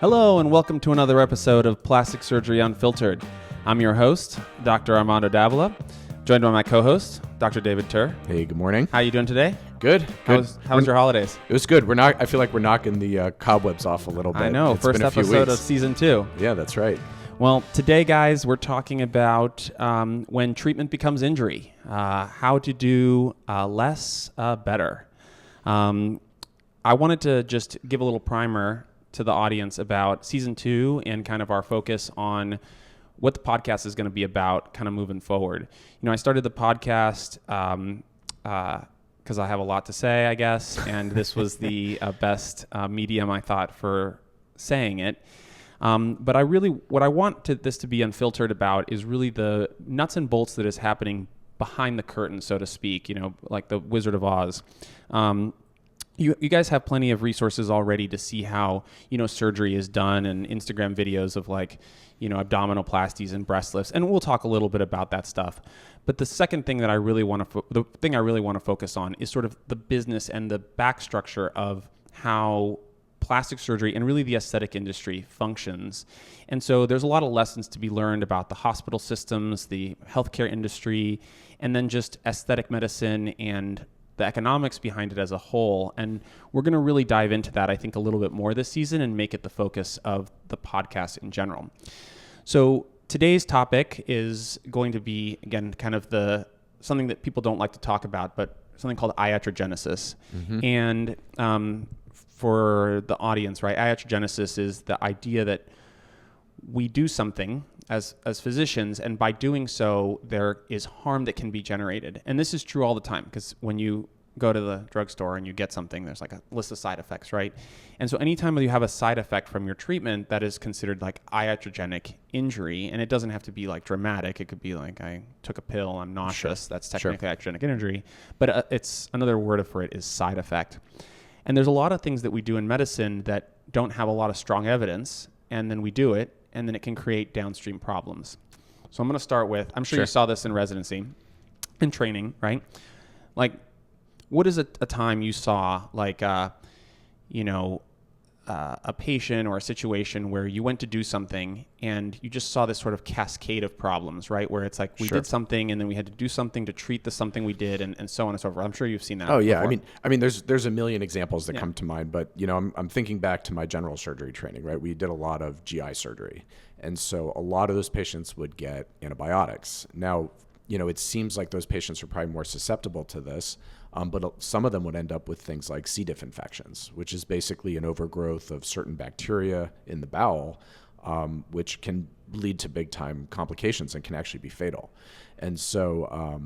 Hello and welcome to another episode of Plastic Surgery Unfiltered. I'm your host, Dr. Armando Davila, joined by my co-host, Dr. David Turer. Hey, good morning. How are you doing today? Good. How was your holidays? It was good. I feel like we're knocking the cobwebs off a little bit. I know, It's first been a few episode weeks. of season 2. Yeah, that's right. Well, today, guys, we're talking about when treatment becomes injury, how to do less better. I wanted to just give a little primer to the audience about season 2 and kind of our focus on what the podcast is going to be about kind of moving forward. You know, I started the podcast because I have a lot to say, I guess, and this was the best medium I thought for saying it. But what I want this to be unfiltered about is really the nuts and bolts that is happening behind the curtain, so to speak, you know, like the Wizard of Oz. You guys have plenty of resources already to see how, you know, surgery is done, and Instagram videos of, like, you know, abdominoplasties and breast lifts, and we'll talk a little bit about that stuff. But the second thing that I really want to focus on is sort of the business and the back structure of how plastic surgery and really the aesthetic industry functions. And so there's a lot of lessons to be learned about the hospital systems, the healthcare industry, and then just aesthetic medicine and the economics behind it as a whole. And we're going to really dive into that, I think, a little bit more this season and make it the focus of the podcast in general. So today's topic is going to be, again, kind of something that people don't like to talk about, but something called iatrogenesis. Mm-hmm. And for the audience, right, iatrogenesis is the idea that we do something as physicians, and by doing so, there is harm that can be generated. And this is true all the time, because when you go to the drugstore and you get something, there's like a list of side effects, right? And so anytime you have a side effect from your treatment, that is considered like iatrogenic injury. And it doesn't have to be like dramatic. It could be like, I took a pill, I'm nauseous. Sure. That's technically iatrogenic injury. But it's another word for it is side effect. And there's a lot of things that we do in medicine that don't have a lot of strong evidence, and then we do it, and then it can create downstream problems. So I'm going to start with, I'm sure you saw this in residency and training, right? Like, what is a time you saw, like, a patient or a situation where you went to do something and you just saw this sort of cascade of problems, right? Where it's like we did something and then we had to do something to treat the something we did, and so on and so forth. I'm sure you've seen that. Oh yeah, before. I mean, there's a million examples that come to mind, but you know, I'm thinking back to my general surgery training, right? We did a lot of GI surgery, and so a lot of those patients would get antibiotics. Now, you know, it seems like those patients are probably more susceptible to this. But some of them would end up with things like C. diff infections, which is basically an overgrowth of certain bacteria in the bowel, which can lead to big time complications and can actually be fatal. And so,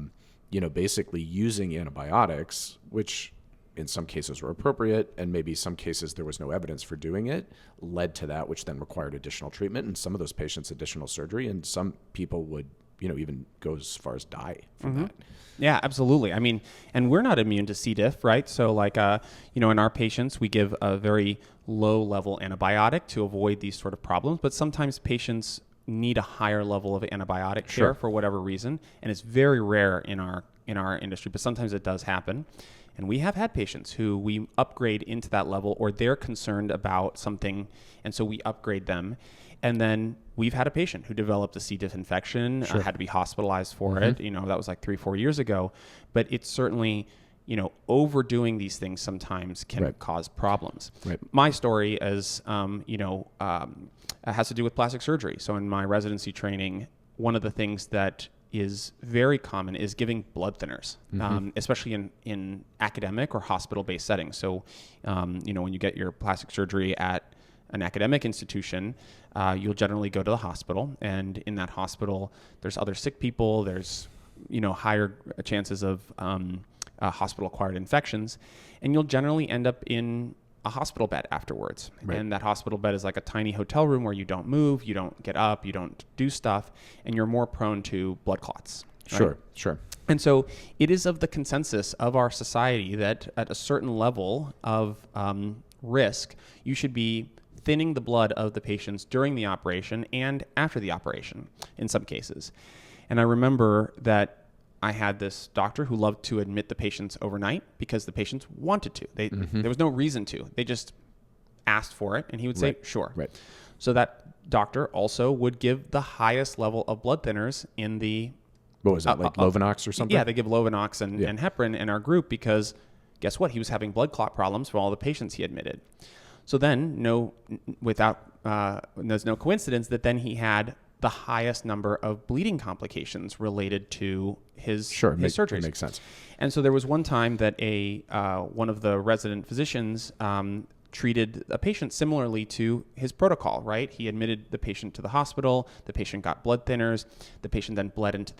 you know, basically using antibiotics, which in some cases were appropriate, and maybe some cases there was no evidence for doing it, led to that, which then required additional treatment, and some of those patients additional surgery, and some people would, you know, even go as far as die from that. Yeah, absolutely. I mean, and we're not immune to C. diff, right? So like, you know, in our patients, we give a very low level antibiotic to avoid these sort of problems. But sometimes patients need a higher level of antibiotic care for whatever reason. And it's very rare in our industry, but sometimes it does happen. And we have had patients who we upgrade into that level, or they're concerned about something, and so we upgrade them. And then we've had a patient who developed a C. diff infection, had to be hospitalized for it. You know, that was like 3-4 years ago. But it's certainly, you know, overdoing these things sometimes can cause problems. Right. My story is, has to do with plastic surgery. So in my residency training, one of the things that is very common is giving blood thinners, especially in academic or hospital-based settings. So, you know, when you get your plastic surgery at an academic institution, you'll generally go to the hospital, and in that hospital, there's other sick people. There's, you know, higher chances of hospital-acquired infections, and you'll generally end up in a hospital bed afterwards. Right. And that hospital bed is like a tiny hotel room where you don't move, you don't get up, you don't do stuff, and you're more prone to blood clots. Right? Sure. And so it is of the consensus of our society that at a certain level of risk, you should be thinning the blood of the patients during the operation and after the operation in some cases. And I remember that I had this doctor who loved to admit the patients overnight because the patients wanted to. There was no reason to. They just asked for it, and he would say, sure. Right. So that doctor also would give the highest level of blood thinners in the... What was that, like Lovenox or something? Yeah, they give Lovenox and heparin in our group because guess what? He was having blood clot problems for all the patients he admitted. So then, there's no coincidence that then he had the highest number of bleeding complications related to his surgeries. It makes sense. And so there was one time that one of the resident physicians treated a patient similarly to his protocol, right? He admitted the patient to the hospital. The patient got blood thinners. The patient then bled into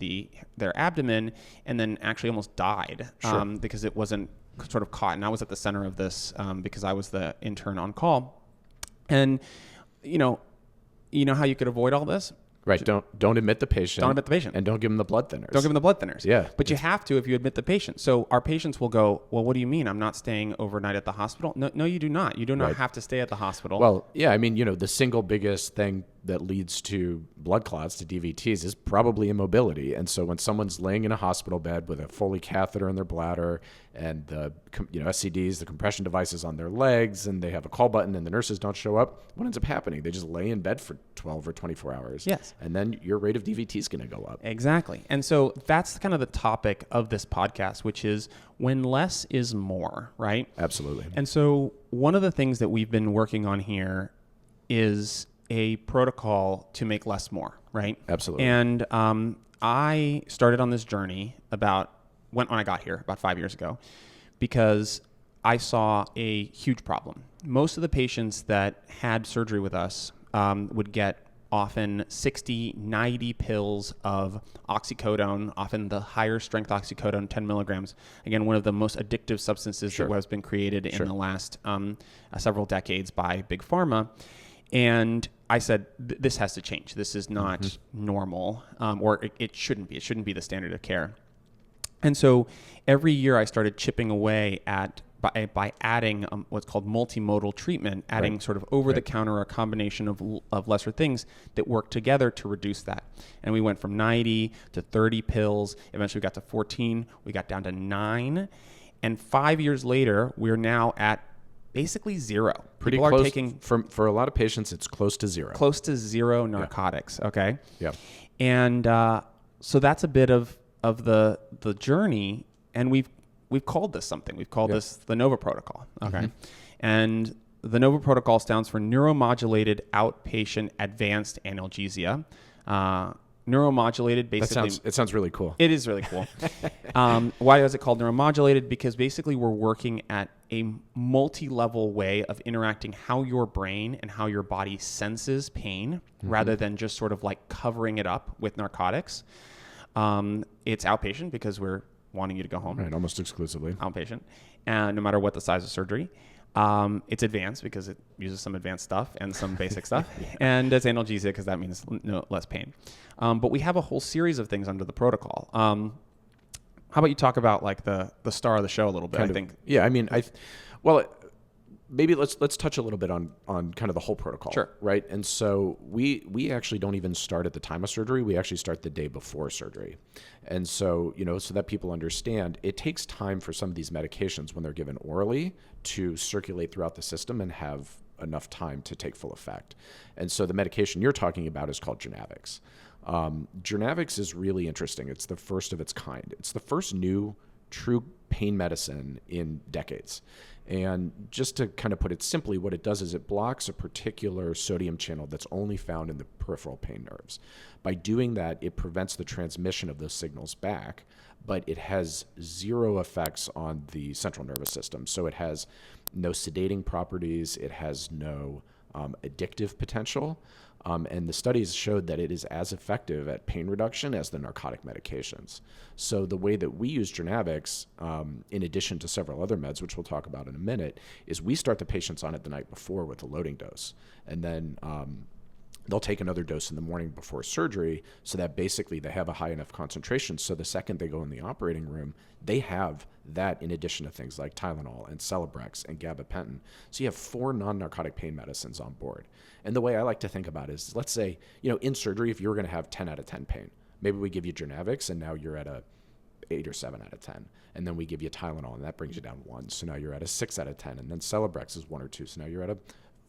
their abdomen and then actually almost died because it wasn't sort of caught. And I was at the center of this because I was the intern on call. And, you know how you could avoid all this? Right. Don't admit the patient. Don't admit the patient. And don't give them the blood thinners. Don't give them the blood thinners. Yeah. But you have to if you admit the patient. So our patients will go, well, what do you mean? I'm not staying overnight at the hospital? No, you do not. You do not have to stay at the hospital. Well, yeah. I mean, the single biggest thing that leads to blood clots, to DVTs, is probably immobility. And so when someone's laying in a hospital bed with a Foley catheter in their bladder and the SCDs, the compression devices on their legs, and they have a call button and the nurses don't show up, what ends up happening? They just lay in bed for 12 or 24 hours. Yes. And then your rate of DVT is going to go up. Exactly. And so that's kind of the topic of this podcast, which is when less is more, right? Absolutely. And so one of the things that we've been working on here is a protocol to make less more, right? Absolutely. And I started on this journey when I got here about 5 years ago because I saw a huge problem. Most of the patients that had surgery with us would get often 60, 90 pills of oxycodone, often the higher strength oxycodone, 10 milligrams. Again, one of the most addictive substances that has been created in the last several decades by Big Pharma. And I said, this has to change. This is not normal, or it shouldn't be. It shouldn't be the standard of care. And so every year I started chipping away by adding what's called multimodal treatment, adding sort of over-the-counter or a combination of lesser things that work together to reduce that. And we went from 90 to 30 pills. Eventually we got to 14. We got down to 9. And 5 years later, we're now at basically zero. Pretty People close. Are taking For a lot of patients, it's close to zero. Close to zero narcotics. Okay. Yeah. And so that's a bit of the journey, and we've called this something. We've called this the NOVA protocol. Okay. And the NOVA protocol stands for Neuromodulated Outpatient Advanced Analgesia. Neuromodulated, basically. It sounds really cool. It is really cool. Why is it called neuromodulated? Because basically we're working at a multi-level way of interacting how your brain and how your body senses pain rather than just sort of like covering it up with narcotics. It's outpatient because we're wanting you to go home. Right, almost exclusively. Outpatient. And no matter what the size of surgery. It's advanced because it uses some advanced stuff and some basic stuff. And it's analgesia because that means less pain. But we have a whole series of things under the protocol. How about you talk about like the star of the show a little bit? Yeah, I mean, maybe let's touch a little bit on kind of the whole protocol. Sure. Right. And so we actually don't even start at the time of surgery. We actually start the day before surgery. And so, so that people understand, it takes time for some of these medications when they're given orally to circulate throughout the system and have enough time to take full effect. And so the medication you're talking about is called Journavx. Journavx is really interesting. It's the first of its kind. It's the first new true pain medicine in decades. And just to kind of put it simply, what it does is it blocks a particular sodium channel that's only found in the peripheral pain nerves. By doing that, it prevents the transmission of those signals back, but it has zero effects on the central nervous system. So it has no sedating properties. It has no addictive potential. And the studies showed that it is as effective at pain reduction as the narcotic medications. So the way that we use Journavx, in addition to several other meds, which we'll talk about in a minute, is we start the patients on it the night before with a loading dose. And then they'll take another dose in the morning before surgery so that basically they have a high enough concentration. So the second they go in the operating room, they have that in addition to things like Tylenol and Celebrex and gabapentin. So you have 4 non-narcotic pain medicines on board. And the way I like to think about it is, let's say, in surgery, if you were going to have 10 out of 10 pain, maybe we give you Journavx and now you're at a 8 or 7 out of 10. And then we give you Tylenol and that brings you down 1. So now you're at a 6 out of 10. And then Celebrex is 1 or 2. So now you're at a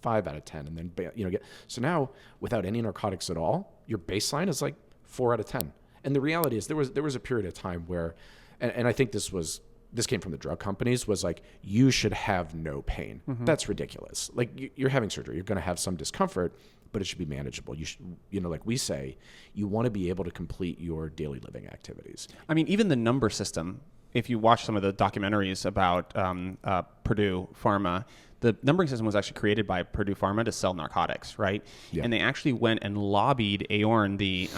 5 out of 10, and then so now without any narcotics at all, your baseline is like 4 out of 10. And the reality is there was a period of time where, and I think this came from the drug companies, was like, you should have no pain. That's ridiculous. Like, you're having surgery, you're going to have some discomfort, but it should be manageable. You should, like we say, you want to be able to complete your daily living activities. I mean, even the number system, if you watch some of the documentaries about Purdue Pharma, the numbering system was actually created by Purdue Pharma to sell narcotics, right? Yeah. And they actually went and lobbied AORN, the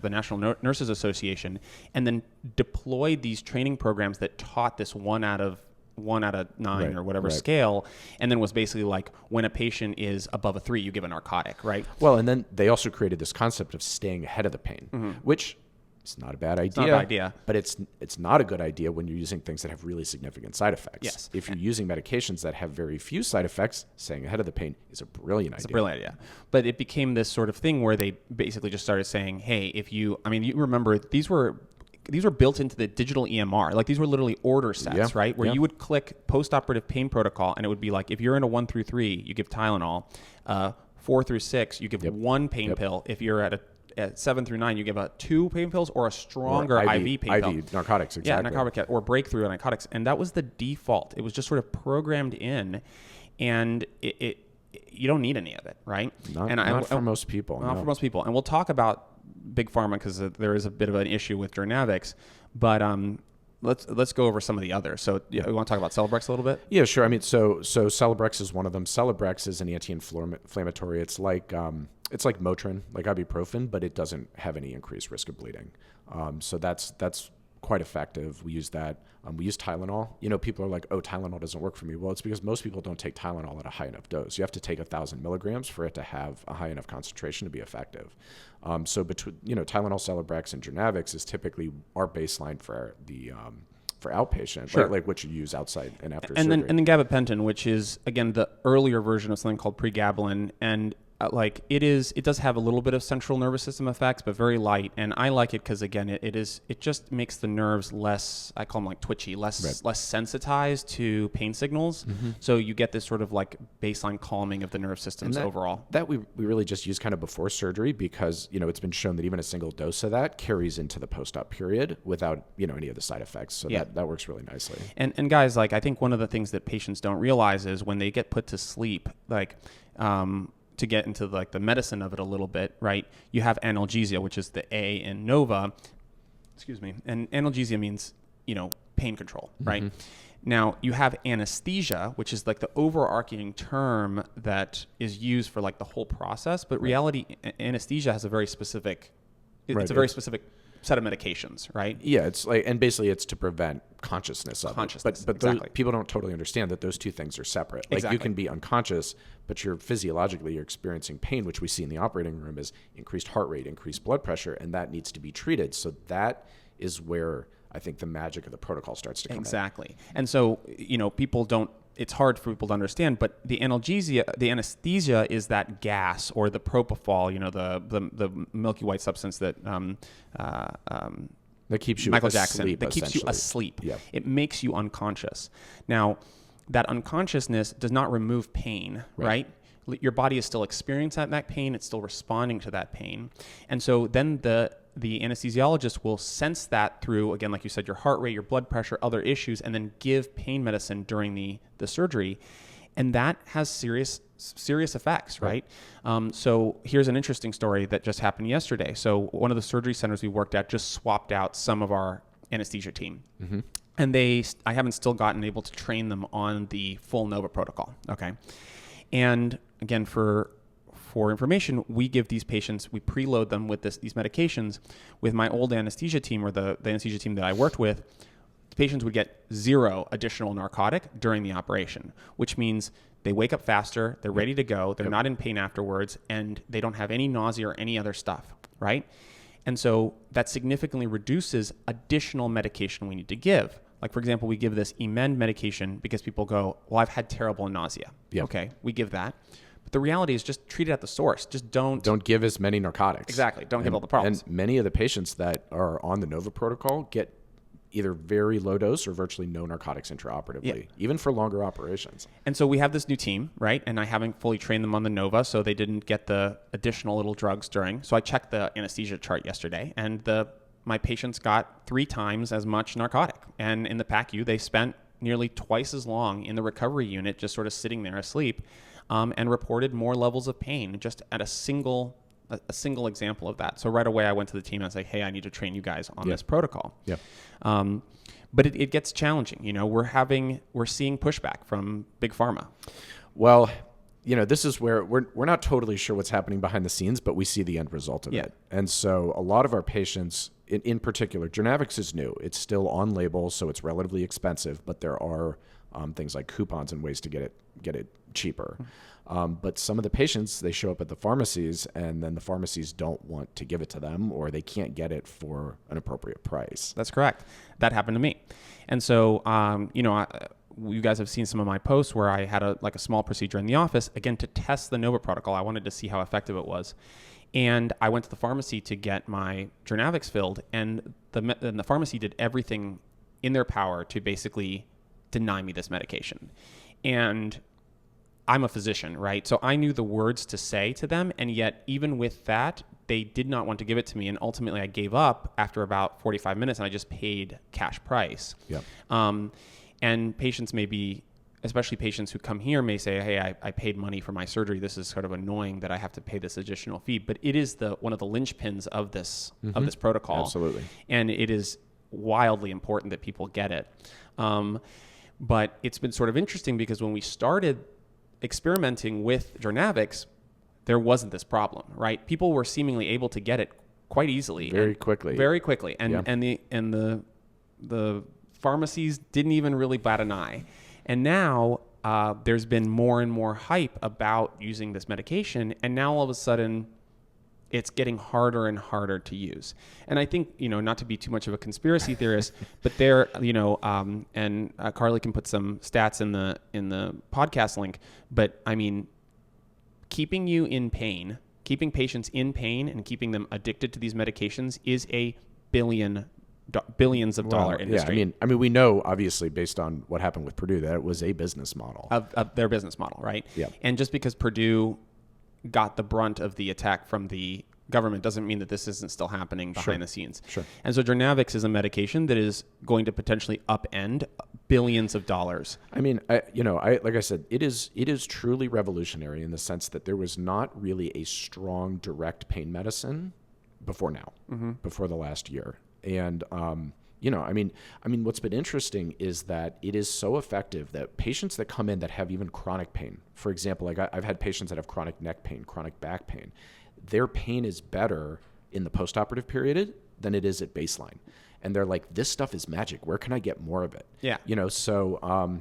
National Nurses Association, and then deployed these training programs that taught this 1 out of 9 or whatever scale, and then was basically like, when a patient is above a 3, you give a narcotic, right? Well, and then they also created this concept of staying ahead of the pain, which it's not a bad idea. It's not a bad idea. But it's not a good idea when you're using things that have really significant side effects. Yes. If you're using medications that have very few side effects, staying ahead of the pain is a brilliant idea. It's a brilliant idea. But it became this sort of thing where they basically just started saying, hey, you remember these were built into the digital EMR. Like, these were literally order sets, right? Where you would click post-operative pain protocol, and it would be like, if you're in a 1 through 3, you give Tylenol. 4 through 6, you give one pain pill. If you're at 7 through 9, you give 2 pain pills or a stronger IV pain pill. IV narcotics, exactly. Yeah, narcotic or breakthrough narcotics. And that was the default. It was just sort of programmed in, and you don't need any of it, right? Not for most people. Not for most people. And we'll talk about big pharma because there is a bit of an issue with Journavx, but let's go over some of the others. So we want to talk about Celebrex a little bit? Yeah, sure. I mean, so Celebrex is one of them. Celebrex is an anti-inflammatory. It's like Motrin, like ibuprofen, but it doesn't have any increased risk of bleeding. So that's quite effective. We use that. We use Tylenol. People are like, oh, Tylenol doesn't work for me. Well, it's because most people don't take Tylenol at a high enough dose. You have to take 1,000 milligrams for it to have a high enough concentration to be effective. So between Tylenol, Celebrex, and Journavx is typically our baseline for the for outpatient, sure. like what you use outside and after and surgery. And then gabapentin, which is again the earlier version of something called pregabalin, and it does have a little bit of central nervous system effects, but very light. And I like it because again, it just makes the nerves less, I call them like twitchy, less sensitized to pain signals. So you get this sort of like baseline calming of the nerve systems overall. That we really just use kind of before surgery because, it's been shown that even a single dose of that carries into the post-op period without, any of the side effects. So that works really nicely. And guys, like, I think one of the things that patients don't realize is when they get put to sleep, like, to get into like the medicine of it a little bit, right? You have analgesia, which is the A in Nova. Excuse me. And analgesia means, pain control, right? Now you have anesthesia, which is like the overarching term that is used for like the whole process. But reality, anesthesia has a very specific, it's a very specific set of medications, right? Yeah, it's like, and basically it's to prevent consciousness of it. But exactly. People don't totally understand that those two things are separate. Like you can be unconscious, but you're experiencing pain, which we see in the operating room is increased heart rate, increased blood pressure, and that needs to be treated. So that is where I think the magic of the protocol starts to come in. Exactly. And so, it's hard for people to understand, but the anesthesia is that gas or the propofol, the milky white substance that keeps you Michael asleep, Jackson, that keeps you asleep. Yeah. It makes you unconscious. Now, that unconsciousness does not remove pain, right? Your body is still experiencing that pain. It's still responding to that pain. And so then the anesthesiologist will sense that through, again, like you said, your heart rate, your blood pressure, other issues, and then give pain medicine during the surgery. And that has serious effects, right? So here's an interesting story that just happened yesterday. So one of the surgery centers we worked at just swapped out some of our anesthesia team. And I haven't still gotten able to train them on the full NOVA protocol, okay? And again, for information, we give these patients, we preload them with these medications. With my old anesthesia team or the anesthesia team that I worked with, the patients would get 0 additional narcotic during the operation, which means they wake up faster, they're ready to go, they're not in pain afterwards, and they don't have any nausea or any other stuff, right? And so that significantly reduces additional medication we need to give. Like, for example, we give this Emend medication because people go, well, I've had terrible nausea. Okay, we give that. But the reality is just treat it at the source. Just don't give as many narcotics. Exactly. Don't give all the problems. And many of the patients that are on the NOVA protocol get either very low dose or virtually no narcotics intraoperatively, even for longer operations. And so we have this new team, right? And I haven't fully trained them on the Nova, so they didn't get the additional little drugs during. So I checked the anesthesia chart yesterday, and my patients got 3 times as much narcotic. And in the PACU, they spent nearly twice as long in the recovery unit, just sort of sitting there asleep, and reported more levels of pain just at a single example of that. So right away I went to the team and I was like, hey, I need to train you guys on this protocol. Yeah. But it gets challenging. We're seeing pushback from big pharma. Well, this is where we're not totally sure what's happening behind the scenes, but we see the end result of it. And so a lot of our patients, in particular, Journavx is new. It's still on label, so it's relatively expensive, but there are things like coupons and ways to get it cheaper. But some of the patients, they show up at the pharmacies, and then the pharmacies don't want to give it to them, or they can't get it for an appropriate price. That's correct. That happened to me. And so, you guys have seen some of my posts where I had a small procedure in the office, again, to test the Nova protocol. I wanted to see how effective it was. And I went to the pharmacy to get my Journavx filled, and the pharmacy did everything in their power to basically deny me this medication. And I'm a physician, right? So I knew the words to say to them, and yet even with that, they did not want to give it to me. And ultimately I gave up after about 45 minutes, and I just paid cash price. Yep. And patients especially patients who come here may say, hey, I paid money for my surgery. This is sort of annoying that I have to pay this additional fee. But it is one of the linchpins of this protocol. Absolutely. And it is wildly important that people get it. But it's been sort of interesting because when we started experimenting with Journavx, there wasn't this problem, right? People were seemingly able to get it quite easily. Very quickly. And the pharmacies didn't even really bat an eye. And now there's been more and more hype about using this medication, and now all of a sudden it's getting harder and harder to use. And I think, not to be too much of a conspiracy theorist, but and Carly can put some stats in the podcast link, but I mean, keeping patients in pain and keeping them addicted to these medications is a billions of dollar industry. Yeah, I mean, we know obviously based on what happened with Purdue that it was a business model of their business model, right? Yeah. And just because Purdue got the brunt of the attack from the government doesn't mean that this isn't still happening behind the scenes. Sure. And so Journavx is a medication that is going to potentially upend billions of dollars. I mean, like I said, it is truly revolutionary in the sense that there was not really a strong direct pain medicine before now, before the last year. And, I mean, what's been interesting is that it is so effective that patients that come in that have even chronic pain, for example, like I've had patients that have chronic neck pain, chronic back pain, their pain is better in the postoperative period than it is at baseline. And they're like, this stuff is magic. Where can I get more of it? Yeah. So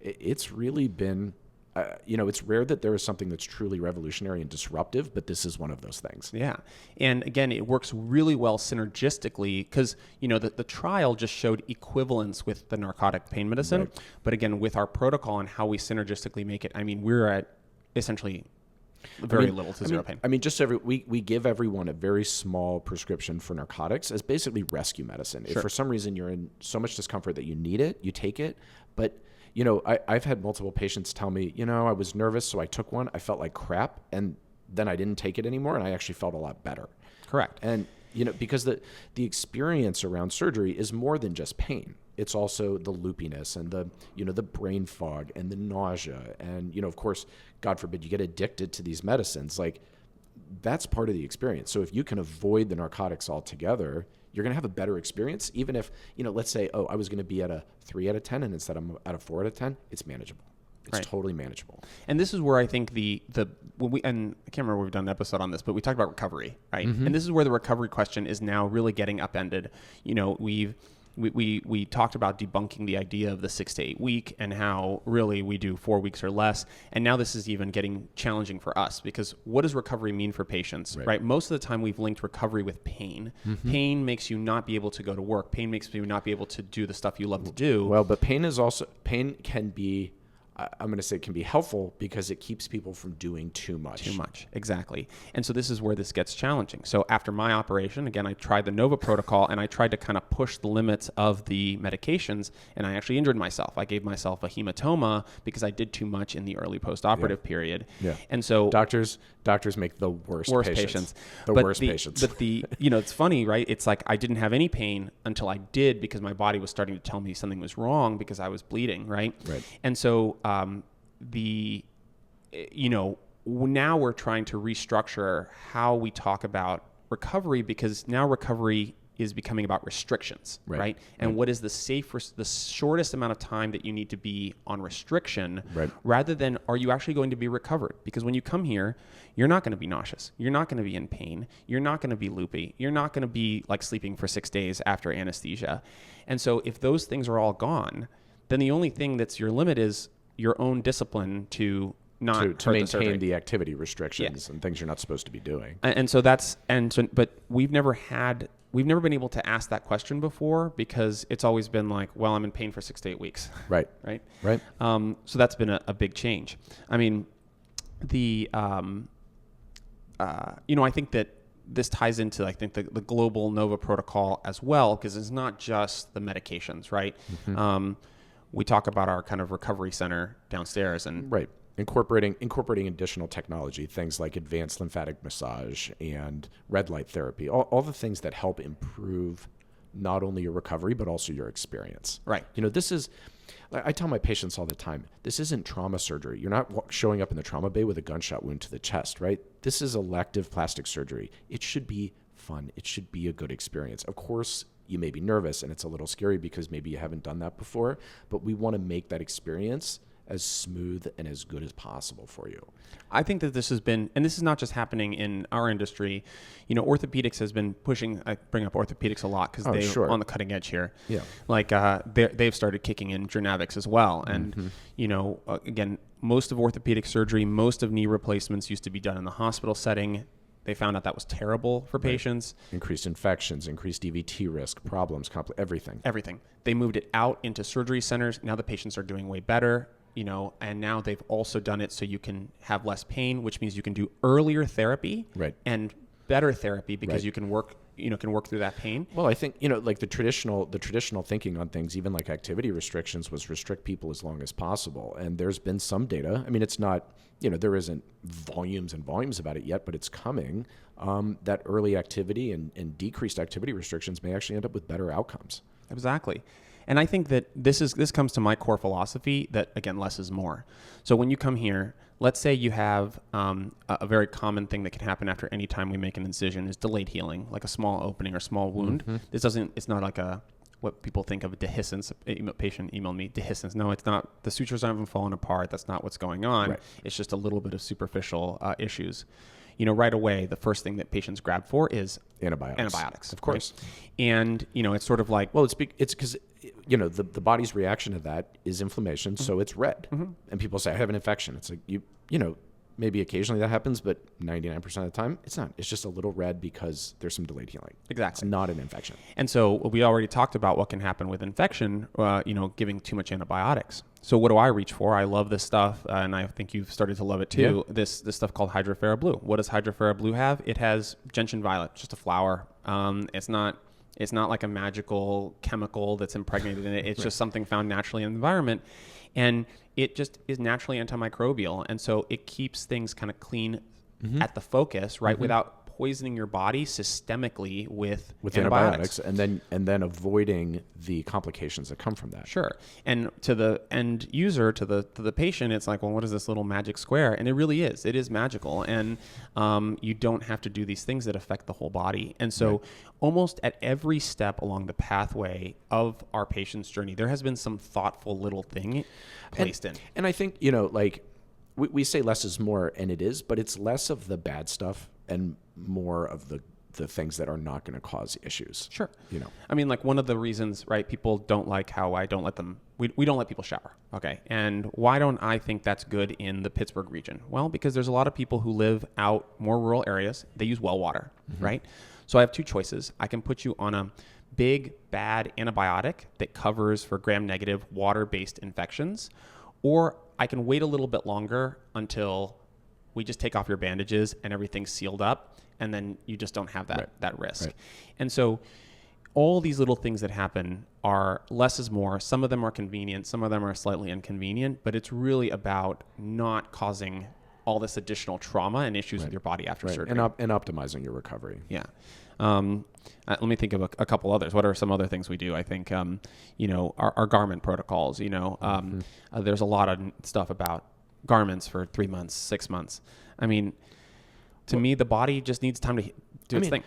it's really been, it's rare that there is something that's truly revolutionary and disruptive, but this is one of those things. Yeah. And again, it works really well synergistically because, the trial just showed equivalence with the narcotic pain medicine. Right. But again, with our protocol and how we synergistically make it, I mean, we're at essentially very little to zero pain. I mean, we give everyone a very small prescription for narcotics as basically rescue medicine. Sure. If for some reason you're in so much discomfort that you need it, you take it. But I've had multiple patients tell me, I was nervous, so I took one. I felt like crap, and then I didn't take it anymore, and I actually felt a lot better. Correct. And because the experience around surgery is more than just pain. It's also the loopiness and the brain fog and the nausea, and of course, God forbid you get addicted to these medicines. Like that's part of the experience. So if you can avoid the narcotics altogether, you're going to have a better experience. Even if, let's say, I was going to be at a 3 out of 10 and instead I'm at a 4 out of 10, it's manageable. It's totally manageable. And this is where I think and I can't remember if we've done an episode on this, but we talked about recovery, right? Mm-hmm. And this is where the recovery question is now really getting upended. We talked about debunking the idea of the 6 to 8 week and how really we do 4 weeks or less. And now this is even getting challenging for us because what does recovery mean for patients, right? Most of the time we've linked recovery with pain. Mm-hmm. Pain makes you not be able to go to work. Pain makes you not be able to do the stuff you love to do. Well, but pain can be I'm going to say it can be helpful because it keeps people from doing too much. Too much, exactly. And so this is where this gets challenging. So after my operation, again, I tried the NOVA protocol and I tried to kind of push the limits of the medications, and I actually injured myself. I gave myself a hematoma because I did too much in the early postoperative period. Yeah. And so doctors make the worst patients. The worst patients. But it's funny, right? It's like I didn't have any pain until I did because my body was starting to tell me something was wrong because I was bleeding, right? Right. And so now we're trying to restructure how we talk about recovery, because now recovery is becoming about restrictions, right? And what is the shortest amount of time that you need to be on restriction, rather than are you actually going to be recovered? Because when you come here, you're not going to be nauseous. You're not going to be in pain. You're not going to be loopy. You're not going to be like sleeping for 6 days after anesthesia. And so if those things are all gone, then the only thing that's your limit is your own discipline to not to maintain the activity restrictions and things you're not supposed to be doing. But we've never been able to ask that question before, because it's always been like, well, I'm in pain for 6 to 8 weeks. Right. So that's been a big change. I mean, I think that this ties into, I think, the global NOVA protocol as well, because it's not just the medications, right? Mm-hmm. We talk about our kind of recovery center downstairs, and incorporating additional technology, things like advanced lymphatic massage and red light therapy, all the things that help improve not only your recovery but also your experience. Right. I tell my patients all the time, this isn't trauma surgery. You're not showing up in the trauma bay with a gunshot wound to the chest, right? This is elective plastic surgery. It should be fun. It should be a good experience. Of course, you may be nervous and it's a little scary because maybe you haven't done that before, but we want to make that experience as smooth and as good as possible for you. I think that this has been, and this is not just happening in our industry, orthopedics has been pushing, I bring up orthopedics a lot because they're on the cutting edge here. Yeah. Like they've started kicking in Journavix as well. And, again, most of orthopedic surgery, most of knee replacements used to be done in the hospital setting. They found out that was terrible for patients. Increased infections, increased DVT risk, problems, everything. Everything. They moved it out into surgery centers. Now the patients are doing way better. And now they've also done it so you can have less pain, which means you can do earlier therapy and better therapy because you can work through that pain. Well, I think, like the traditional thinking on things, even like activity restrictions, was restrict people as long as possible. And there's been some data. I mean, it's not, there isn't volumes and volumes about it yet, but it's coming, that early activity and decreased activity restrictions may actually end up with better outcomes. Exactly. And I think that this comes to my core philosophy that, again, less is more. So when you come here, let's say you have a very common thing that can happen after any time we make an incision is delayed healing, like a small opening or small wound. Mm-hmm. It's not like what people think of a dehiscence. A patient emailed me, dehiscence. No, it's not. The sutures haven't fallen apart. That's not what's going on. Right. It's just a little bit of superficial issues. Right away, the first thing that patients grab for is antibiotics. Of course. Right? And, it's sort of like... Well, it's because, the body's reaction to that is inflammation, so it's red. Mm-hmm. And people say, I have an infection. It's like, maybe occasionally that happens, but 99% of the time, it's not. It's just a little red because there's some delayed healing. Exactly. It's not an infection. And so we already talked about what can happen with infection, giving too much antibiotics. So what do I reach for? I love this stuff, and I think you've started to love it too. Yeah. This stuff called Hydrophera Blue. What does Hydrophera Blue have? It has gentian violet, just a flower. It's not like a magical chemical that's impregnated in it. It's just something found naturally in the environment. And it just is naturally antimicrobial. And so it keeps things kind of clean at the focus, right? Mm-hmm. Without poisoning your body systemically with antibiotics. and then avoiding the complications that come from that. Sure. And to the end user, to the patient, it's like, well, what is this little magic square? And it really is. It is magical. And you don't have to do these things that affect the whole body. And so almost at every step along the pathway of our patient's journey, there has been some thoughtful little thing placed in. And I think, we say less is more, and it is, but it's less of the bad stuff and more of the things that are not going to cause issues. Sure. I mean, like one of the reasons, right, people don't like how I don't let them, we don't let people shower. Okay. And why don't I think that's good in the Pittsburgh region? Well, because there's a lot of people who live out more rural areas. They use well water, right? So I have two choices. I can put you on a big, bad antibiotic that covers for gram-negative water-based infections, or I can wait a little bit longer until we just take off your bandages and everything's sealed up, and then you just don't have that risk. Right. And so all these little things that happen are less is more. Some of them are convenient, some of them are slightly inconvenient, but it's really about not causing all this additional trauma and issues with your body after surgery. And optimizing your recovery. Yeah. Let me think of a couple others. What are some other things we do? I think, our garment protocols, there's a lot of stuff about garments for 3 months, 6 months. I mean, to me, the body just needs time to do its thing.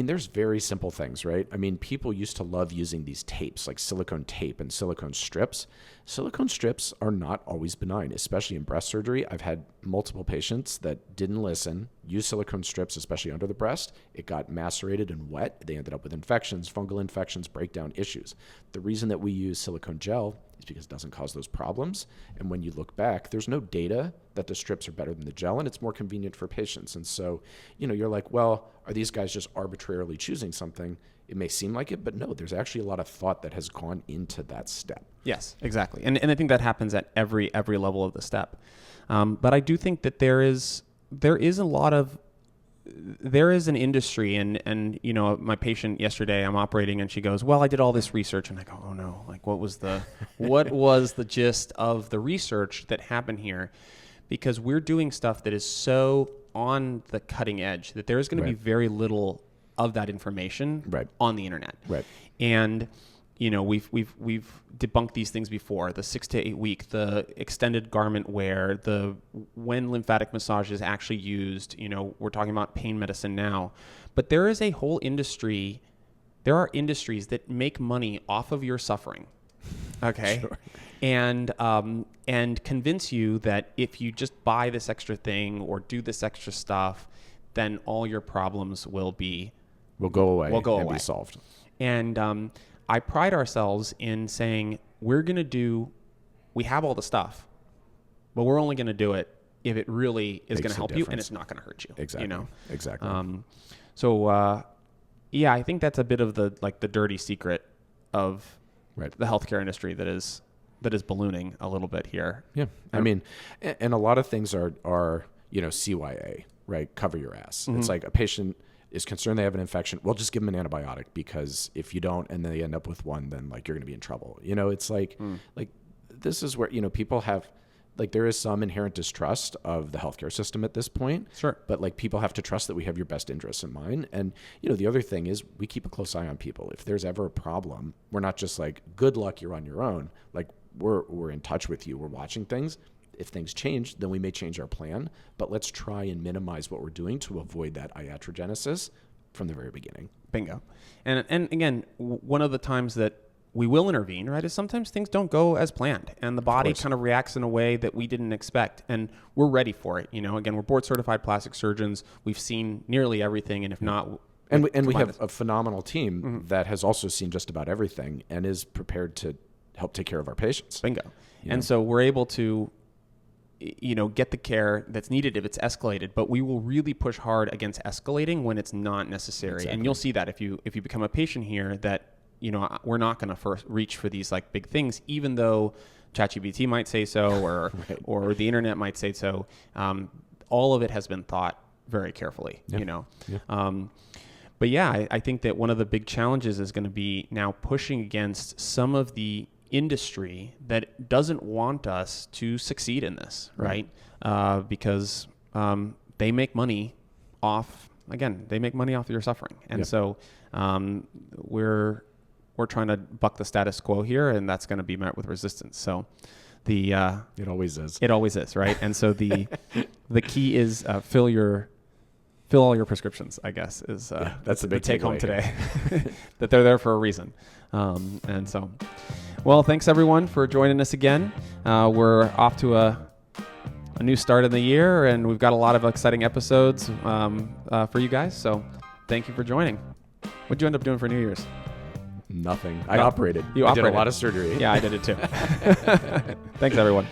There's very simple things, right? I mean, people used to love using these tapes, like silicone tape and silicone strips. Silicone strips are not always benign, especially in breast surgery. I've had multiple patients that didn't listen, use silicone strips, especially under the breast. It got macerated and wet. They ended up with infections, fungal infections, breakdown issues. The reason that we use silicone gel is because it doesn't cause those problems. And when you look back, there's no data that the strips are better than the gel, and it's more convenient for patients. And so, you're like, well, are these guys just arbitrarily choosing something? It may seem like it, but no, there's actually a lot of thought that has gone into that step. Yes, exactly. And I think that happens at every level of the step. But I do think that there is an industry, and my patient yesterday, I'm operating, and she goes, well, I did all this research, and I go, oh no, like what was the gist of the research that happened here? Because we're doing stuff that is so on the cutting edge that there is going to be very little of that information on the internet. Right. And we've debunked these things before: the 6 to 8 week, the extended garment wear, when lymphatic massage is actually used. We're talking about pain medicine now, but there is a whole industry. There are industries that make money off of your suffering. Okay. Sure. And convince you that if you just buy this extra thing or do this extra stuff, then all your problems will go away and be solved. And I pride ourselves in saying we have all the stuff, but we're only going to do it if it really is going to help you and it's not going to hurt you. Exactly. Exactly. I think that's a bit of the dirty secret of the healthcare industry that is ballooning a little bit here. Yeah. I mean, and a lot of things are CYA, right? Cover your ass. Mm-hmm. It's like a patient is concerned they have an infection. Well, just give them an antibiotic, because if you don't and they end up with one, then you're going to be in trouble. It's like this is where, people have, there is some inherent distrust of the healthcare system at this point. Sure. But people have to trust that we have your best interests in mind. And, the other thing is we keep a close eye on people. If there's ever a problem, we're not just good luck, you're on your own. We're in touch with you. We're watching things. If things change, then we may change our plan, but let's try and minimize what we're doing to avoid that iatrogenesis from the very beginning. Bingo. And again, one of the times that we will intervene, right, is sometimes things don't go as planned, and the body kind of reacts in a way that we didn't expect, and we're ready for it. Again, we're board certified plastic surgeons. We've seen nearly everything, and if not, and we have a phenomenal team that has also seen just about everything and is prepared to help take care of our patients. Bingo. And so we're able to get the care that's needed if it's escalated, but we will really push hard against escalating when it's not necessary. Exactly. And you'll see that if you become a patient here, that we're not going to first reach for these like big things, even though ChatGPT might say so, or right. or the internet might say so. All of it has been thought very carefully. Yeah. Yeah. But yeah, I think that one of the big challenges is going to be now pushing against some of the industry that doesn't want us to succeed in this, right? Because they make money off your suffering. And Yep. so we're trying to buck the status quo here, and that's going to be met with resistance. So it always is. It always is, right? And so the key is fill all your prescriptions, I guess, is that's the big take home takeaway today. That they're there for a reason. And so, well, thanks everyone for joining us again. We're off to a new start in the year, and we've got a lot of exciting episodes for you guys. So thank you for joining. What'd you end up doing for New Year's? Nothing. I operated. You operated. I did a lot of surgery. Yeah, I did it too. Thanks, everyone.